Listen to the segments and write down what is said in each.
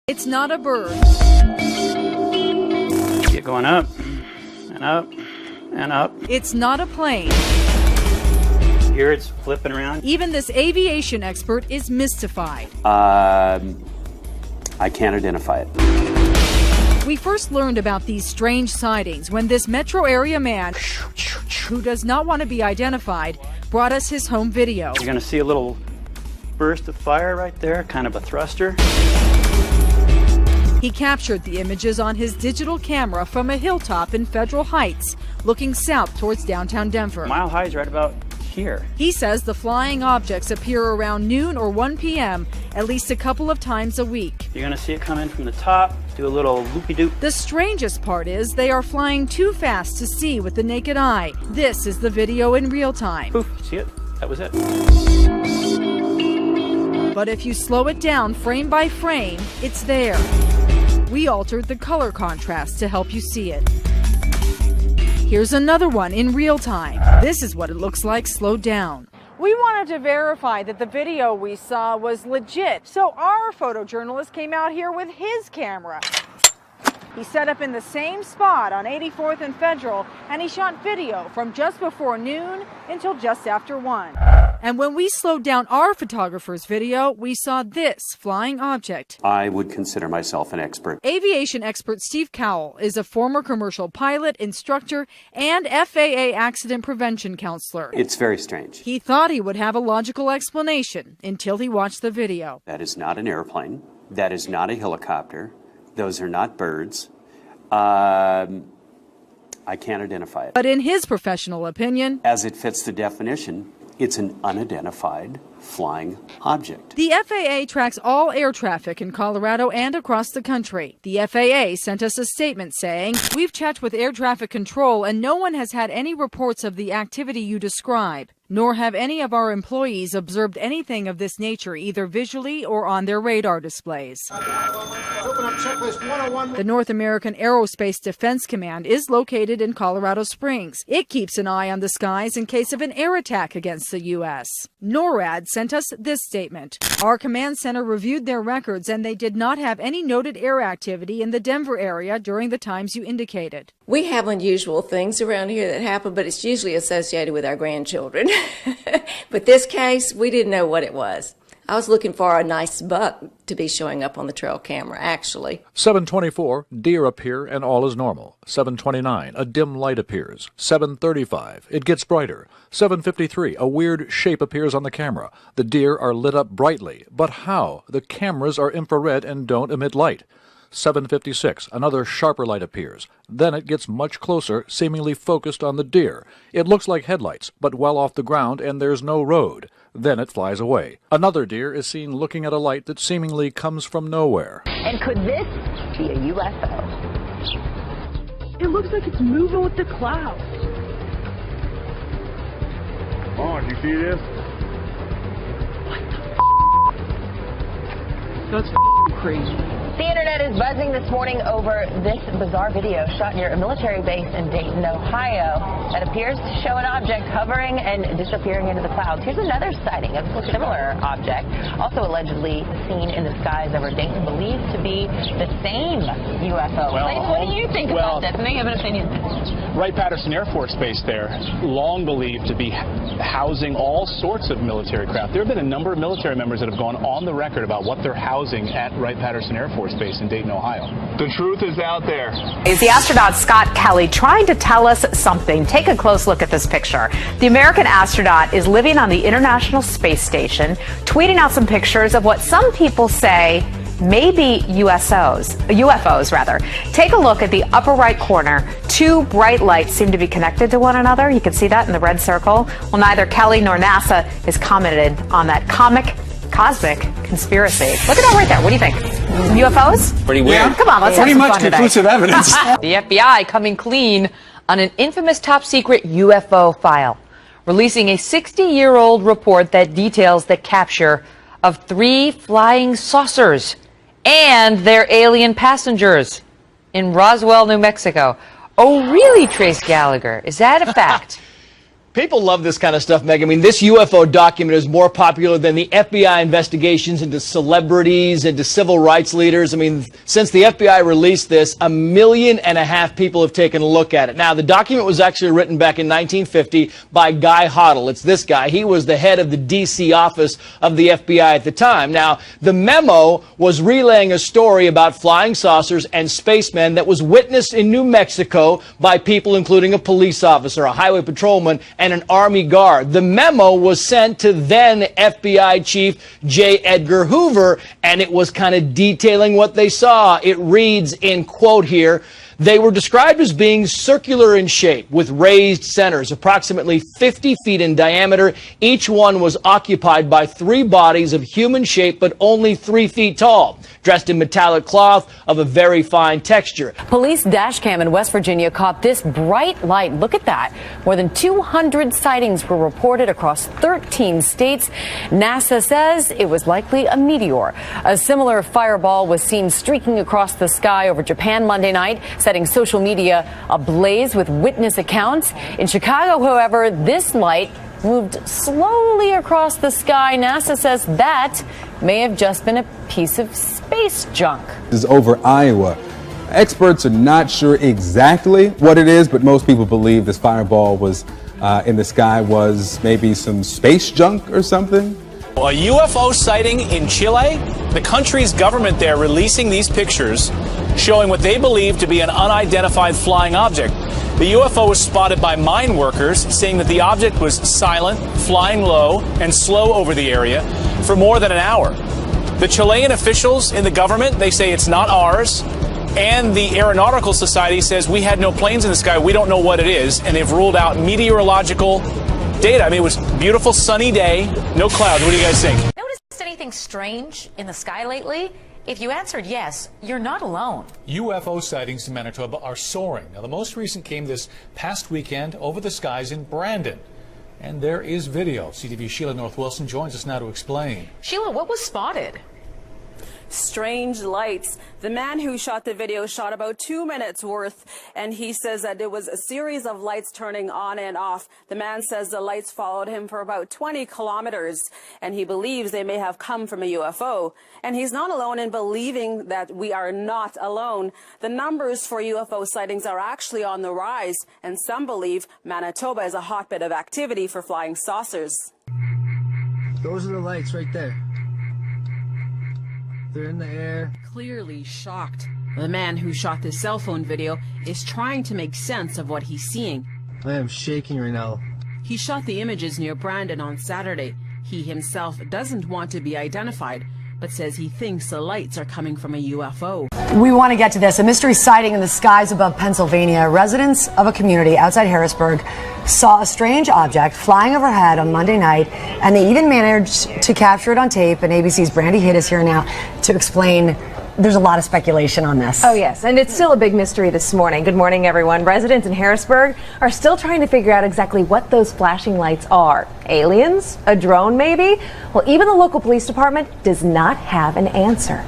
It's not a bird. Get going up and up and up. It's not a plane. Here it's flipping around. Even this aviation expert is mystified. I can't identify it. We first learned about these strange sightings when this metro area man, who does not want to be identified, brought us his home video. You're going to see a little burst of fire right there, kind of a thruster. He captured the images on his digital camera from a hilltop in Federal Heights, looking south towards downtown Denver. Mile High is right about here. He says the flying objects appear around noon or 1 p.m. at least a couple of times a week. You're going to see it come in from the top, do a little loopy-doop. The strangest part is they are flying too fast to see with the naked eye. This is the video in real time. Poof, see it? That was it. But if you slow it down frame by frame, it's there. We altered the color contrast to help you see it. Here's another one in real time. This is what it looks like slowed down. We wanted to verify that the video we saw was legit, so our photojournalist came out here with his camera. He set up in the same spot on 84th and Federal, and he shot video from just before noon until just after 1. And when we slowed down our photographer's video, we saw this flying object. I would consider myself an expert. Aviation expert Steve Cowell is a former commercial pilot, instructor, and FAA accident prevention counselor. It's very strange. He thought he would have a logical explanation until he watched the video. That is not an airplane. That is not a helicopter. Those are not birds. I can't identify it. But in his professional opinion, as it fits the definition, it's an unidentified flying object. The FAA tracks all air traffic in Colorado and across the country. The FAA sent us a statement saying, "We've checked with air traffic control and no one has had any reports of the activity you describe, nor have any of our employees observed anything of this nature either visually or on their radar displays." The North American Aerospace Defense Command is located in Colorado Springs. It keeps an eye on the skies in case of an air attack against the U.S. NORAD sent us this statement. Our command center reviewed their records and they did not have any noted air activity in the Denver area during the times you indicated. We have unusual things around here that happen, but it's usually associated with our grandchildren. But this case, we didn't know what it was. I was looking for a nice buck to be showing up on the trail camera, actually. 7:24, deer appear and all is normal. 7:29, a dim light appears. 7:35, it gets brighter. 7:53, a weird shape appears on the camera. The deer are lit up brightly. But how? The cameras are infrared and don't emit light. 7:56, another sharper light appears. Then it gets much closer, seemingly focused on the deer. It looks like headlights, but well off the ground and there's no road. Then it flies away. Another deer is seen looking at a light that seemingly comes from nowhere. And could this be a UFO? It looks like it's moving with the clouds. Oh, did you see this? That's crazy. The internet is buzzing this morning over this bizarre video shot near a military base in Dayton, Ohio, that appears to show an object hovering and disappearing into the clouds. Here's another sighting of a similar object, also allegedly seen in the skies over Dayton, believed to be the same UFO. Well, what do you think about this? And they have an opinion. Wright-Patterson Air Force Base there, long believed to be housing all sorts of military craft. There have been a number of military members that have gone on the record about what they're housing at Wright-Patterson Air Force Base in Dayton, Ohio. The truth is out there. Is the astronaut Scott Kelly trying to tell us something? Take a close look at this picture. The American astronaut is living on the International Space Station, tweeting out some pictures of what some people say maybe UFOs rather. Take a look at the upper right corner. Two bright lights seem to be connected to one another. You can see that in the red circle. Well, neither Kelly nor NASA has commented on that cosmic conspiracy. Look at that right there. What do you think? UFOs? Pretty weird. Yeah. Come on, let's have some fun today. Pretty much conclusive evidence. The FBI coming clean on an infamous top-secret UFO file, releasing a 60-year-old report that details the capture of 3 flying saucers and their alien passengers in Roswell, New Mexico. Oh, really, Trace Gallagher? Is that a fact? People love this kind of stuff, Meg. I mean, this UFO document is more popular than the FBI investigations into celebrities, into civil rights leaders. I mean, since the FBI released this, 1.5 million people have taken a look at it. Now, the document was actually written back in 1950 by Guy Hoddle. It's this guy. He was the head of the D.C. office of the FBI at the time. Now, the memo was relaying a story about flying saucers and spacemen that was witnessed in New Mexico by people including a police officer, a highway patrolman, and an Army guard. The memo was sent to then FBI Chief J. Edgar Hoover, and it was kind of detailing what they saw. It reads in quote here, "They were described as being circular in shape with raised centers, approximately 50 feet in diameter. Each one was occupied by 3 bodies of human shape, but only 3 feet tall, dressed in metallic cloth of a very fine texture." Police dash cam in West Virginia caught this bright light. Look at that. More than 200 sightings were reported across 13 states. NASA says it was likely a meteor. A similar fireball was seen streaking across the sky over Japan Monday night, setting social media ablaze with witness accounts. In Chicago, however, this light moved slowly across the sky. NASA says that may have just been a piece of space junk. This is over Iowa. Experts are not sure exactly what it is, but most people believe this fireball was in the sky was maybe some space junk or something. A UFO sighting in Chile? The country's government there releasing these pictures showing what they believe to be an unidentified flying object. The UFO was spotted by mine workers, saying that the object was silent, flying low, and slow over the area for more than an hour. The Chilean officials in the government, they say it's not ours, and the Aeronautical Society says we had no planes in the sky, we don't know what it is, and they've ruled out meteorological data. I mean, it was a beautiful sunny day, no clouds. What do you guys think? Noticed anything strange in the sky lately? If you answered yes, you're not alone. UFO sightings in Manitoba are soaring. Now, the most recent came this past weekend over the skies in Brandon. And there is video. CTV's Sheila North Wilson joins us now to explain. Sheila, what was spotted? Strange lights. The man who shot the video shot about 2 minutes worth, and he says that it was a series of lights turning on and off. The man says the lights followed him for about 20 kilometers, and he believes they may have come from a UFO. And he's not alone in believing that we are not alone. The numbers for UFO sightings are actually on the rise, and some believe Manitoba is a hotbed of activity for flying saucers. Those are the lights right there. They're in the air. Clearly shocked. The man who shot this cell phone video is trying to make sense of what he's seeing. I am shaking right now. He shot the images near Brandon on Saturday. He himself doesn't want to be identified, but says he thinks the lights are coming from a UFO. We want to get to this. A mystery sighting in the skies above Pennsylvania. Residents of a community outside Harrisburg saw a strange object flying overhead on Monday night, and they even managed to capture it on tape. And ABC's Brandy Hitt is here now to explain. There's a lot of speculation on this. Oh, yes, and it's still a big mystery this morning. Good morning, everyone. Residents in Harrisburg are still trying to figure out exactly what those flashing lights are. Aliens? A drone, maybe? Well, even the local police department does not have an answer.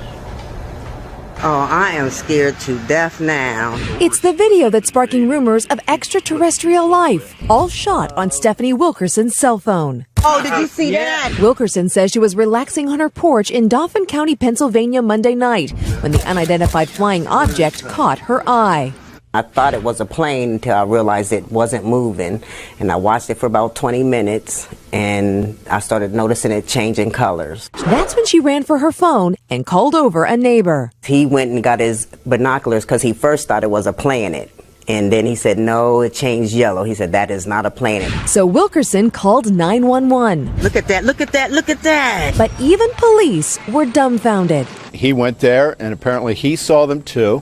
Oh, I am scared to death now. It's the video that's sparking rumors of extraterrestrial life, all shot on Stephanie Wilkerson's cell phone. Oh, did you see that? Wilkerson says she was relaxing on her porch in Dauphin County, Pennsylvania Monday night when the unidentified flying object caught her eye. I thought it was a plane until I realized it wasn't moving, and I watched it for about 20 minutes, and I started noticing it changing colors. That's when she ran for her phone and called over a neighbor. He went and got his binoculars because he first thought it was a planet. And then he said, no, it changed yellow. He said, that is not a planet. So Wilkerson called 911. Look at that, look at that, look at that. But even police were dumbfounded. He went there, and apparently he saw them too.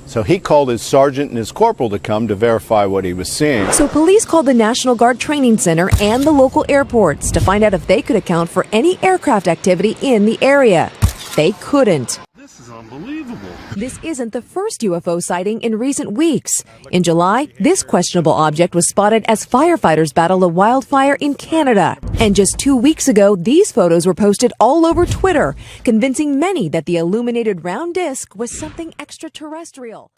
So he called his sergeant and his corporal to come to verify what he was seeing. So police called the National Guard Training Center and the local airports to find out if they could account for any aircraft activity in the area. They couldn't. This is unbelievable. This isn't the first UFO sighting in recent weeks. In July, this questionable object was spotted as firefighters battled a wildfire in Canada. And just 2 weeks ago, these photos were posted all over Twitter, convincing many that the illuminated round disc was something extraterrestrial.